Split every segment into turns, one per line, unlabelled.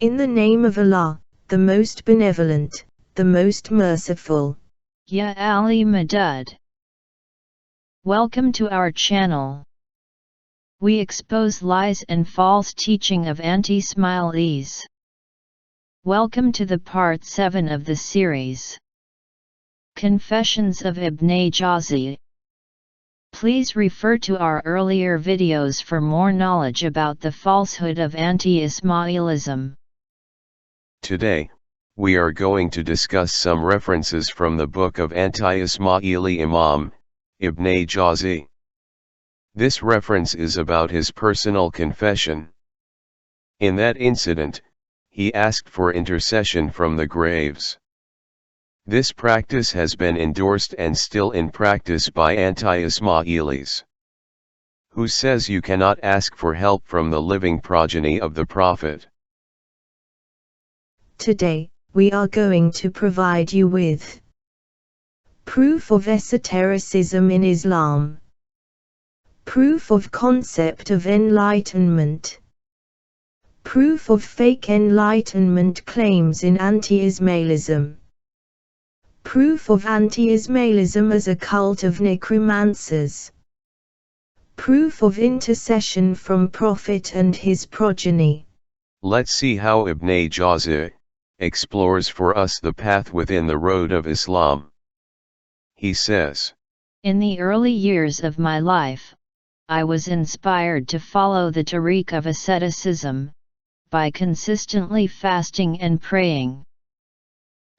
In the name of Allah, the most benevolent, the most merciful.
Ya Ali Madud. Welcome to our channel. We expose lies and false teaching of anti-Ismailis. Welcome to the part 7 of the series. Confessions of Ibne Jawzi. Please refer to our earlier videos for more knowledge about the falsehood of anti-Ismailism.
Today, we are going to discuss some references from the book of Anti-Ismaili Imam, Ibne Jawzi. This reference is about his personal confession. In that incident, he asked for intercession from the graves. This practice has been endorsed and still in practice by anti-Ismailis, who says you cannot ask for help from the living progeny of the Prophet.
Today, we are going to provide you with proof of esotericism in Islam, proof of concept of enlightenment, proof of fake enlightenment claims in anti-Ismailism, proof of anti-Ismailism as a cult of necromancers, proof of intercession from Prophet and his progeny.
Let's see how Ibne Jawzi explores for us the path within the road of Islam. He says,
in the early years of my life, I was inspired to follow the tariq of asceticism, by consistently fasting and praying.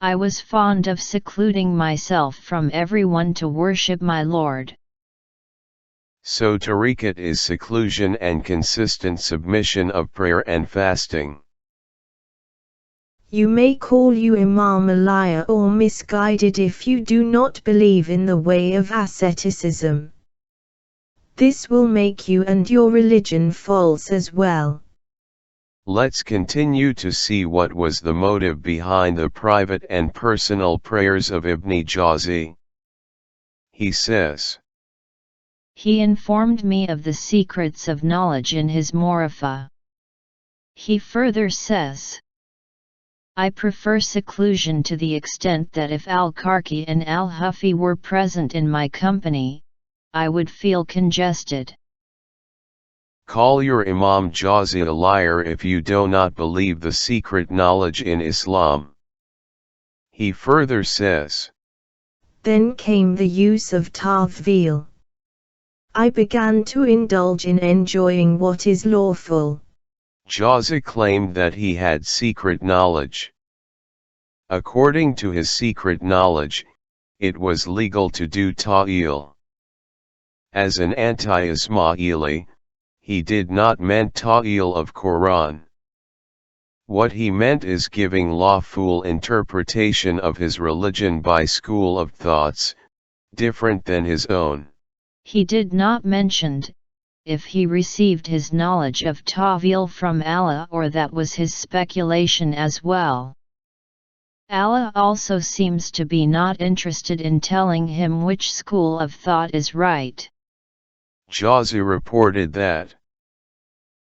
I was fond of secluding myself from everyone to worship my Lord.
So tariqat is seclusion and consistent submission of prayer and fasting.
You may call you Imam a liar or misguided if you do not believe in the way of asceticism. This will make you and your religion false as well.
Let's continue to see what was the motive behind the private and personal prayers of Ibne Jawzi. He says,
he informed me of the secrets of knowledge in his Murafa. He further says, I prefer seclusion to the extent that if Al-Karki and Al-Hufi were present in my company, I would feel congested.
Call your Imam Jawzi a liar if you do not believe the secret knowledge in Islam. He further says,
then came the use of ta'wil. I began to indulge in enjoying what is lawful.
Jawzi claimed that he had secret knowledge. According to his secret knowledge, it was legal to do ta'wil. As an anti-Ismaili, he did not mean ta'wil of Quran. What he meant is giving lawful interpretation of his religion by school of thoughts, different than his own.
He did not mention if he received his knowledge of ta'wil from Allah or that was his speculation as well. Allah also seems to be not interested in telling him which school of thought is right.
Jawzi reported that,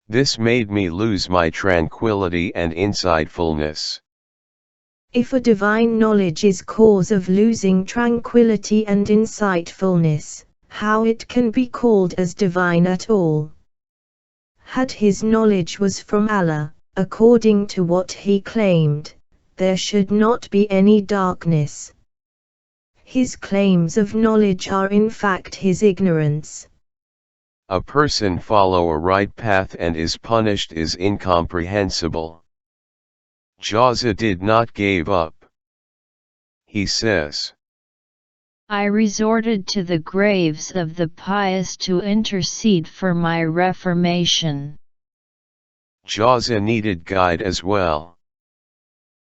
this made me lose my tranquility and insightfulness.
If a divine knowledge is cause of losing tranquility and insightfulness, how it can be called as divine at all? Had his knowledge was from Allah, according to what he claimed, there should not be any darkness. His claims of knowledge are in fact his ignorance.
A person follow a right path and is punished is incomprehensible. Jawzi did not give up. He says,
I resorted to the graves of the pious to intercede for my reformation.
Jawzi needed guide as well.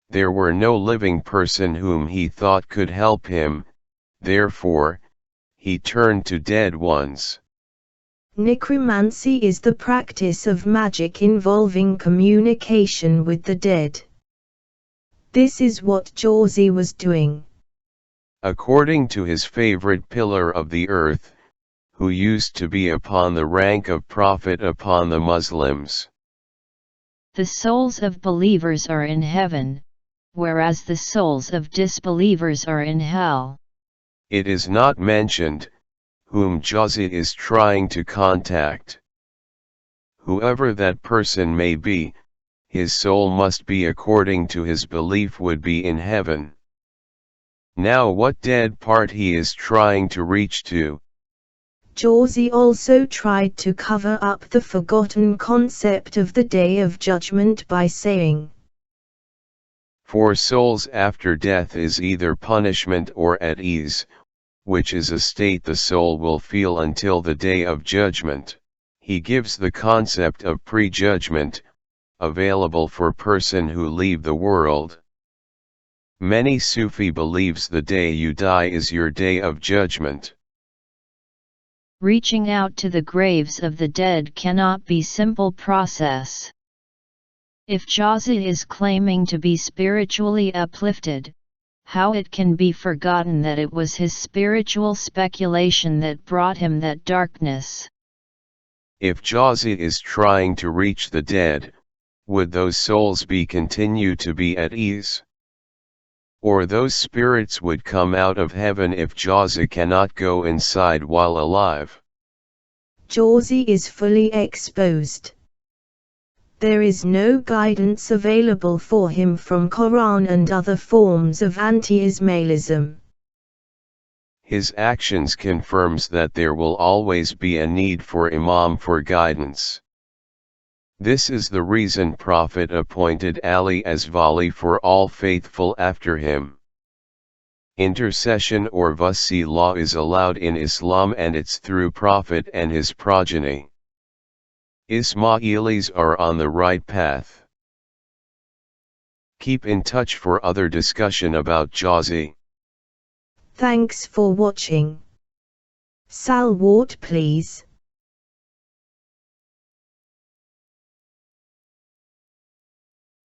There were no living person whom he thought could help him, therefore, he turned to dead ones.
Necromancy is the practice of magic involving communication with the dead. This is what Jawzi was doing.
According to his favorite pillar of the earth, who used to be upon the rank of prophet upon the Muslims.
The souls of believers are in heaven, whereas the souls of disbelievers are in hell.
It is not mentioned whom Jawzi is trying to contact. Whoever that person may be, his soul must be according to his belief would be in heaven. Now what dead part he is trying to reach to?
Jawzi also tried to cover up the forgotten concept of the Day of Judgment by saying,
For souls after death is either punishment or at ease, which is a state the soul will feel until the Day of Judgment. He gives the concept of prejudgment, available for person who leave the world. Many Sufi believes the day you die is your day of judgment.
Reaching out to the graves of the dead cannot be simple process. If Jawzi is claiming to be spiritually uplifted, how it can be forgotten that it was his spiritual speculation that brought him that darkness?
If Jawzi is trying to reach the dead, would those souls continue to be at ease? Or those spirits would come out of heaven if Jawzi cannot go inside while alive?
Jawzi is fully exposed. There is no guidance available for him from Quran and other forms of anti-Ismailism.
His actions confirms that there will always be a need for Imam for guidance. This is the reason Prophet appointed Ali as Wali for all faithful after him. Intercession or wasilah is allowed in Islam, and it's through Prophet and his progeny. Ismailis are on the right path. Keep in touch for other discussion about Jawzi.
Thanks for watching. Salawat please.